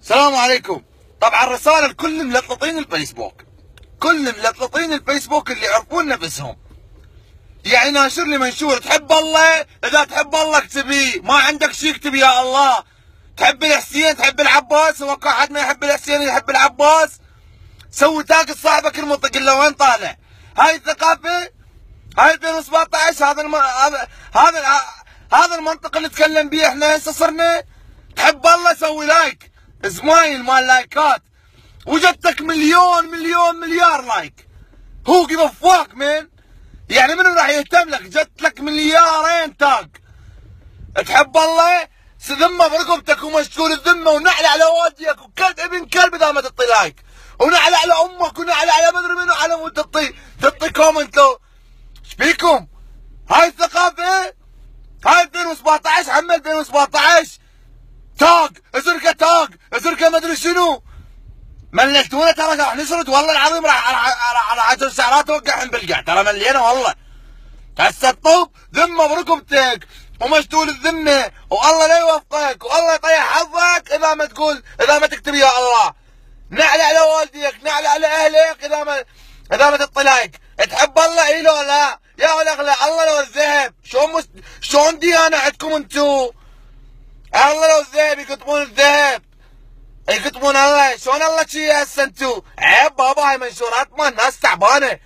السلام عليكم. طبعا رسالة لكل ملططين الفيسبوك، كل ملططين الفيسبوك اللي يعرفون نفسهم. يعني ناشر لي منشور تحب الله، اذا تحب الله اكتبيه، ما عندك شيء اكتب يا الله. تحب الحسين، تحب العباس، هو كان حد ما يحب الحسين يحب العباس. سوي تاج صاحبك المنطق اللي وين طالع. هاي الثقافة، هاي 2017. هذا المنطق اللي نتكلم به احنا هسه صرنا. تحب الله سوي لايك، زمايل مال لايكات، وجدتك مليون مليون مليار لايك. هو جيف فاك مان، يعني منو راح يهتم لك؟ جت لك مليارين تاج. تحب الله ذمه برقبتك ومشكور الذمه، ونعلى على واديك وكلب ابن كلب اذا ما تعطي لايك، ونعلى على امك، ونعلى على مدري منو على مود تعطي كومنت. لو ايش بيكم؟ هاي الثقافه، هاي 2017 عم 2017 تاج ازرقه، تاج ازرقه ما ادري شنو. مليتونا ترى، راح نسرد والله العظيم، راح على 10 ساعات اوقعهم بالقاع، ترى ملينا والله. هسه الطوب ذمه برقبتك ومشتول الذمه، والله لا يوفقك والله يطيح حظك اذا ما تقول، اذا ما تكتب يا الله. نعلى على والديك، نعلى على اهلك اذا ما تعطي لايك. تحب الله اي لو لا؟ يا ولد الله لو الذهب، شلون ديانه عندكم انتو؟ الله لو الذهب يكتبون الذهب، يكتبون الله. شلون الله شي هسه انتو؟ عيب بابا، هاي منشورات مال ناس تعبانه.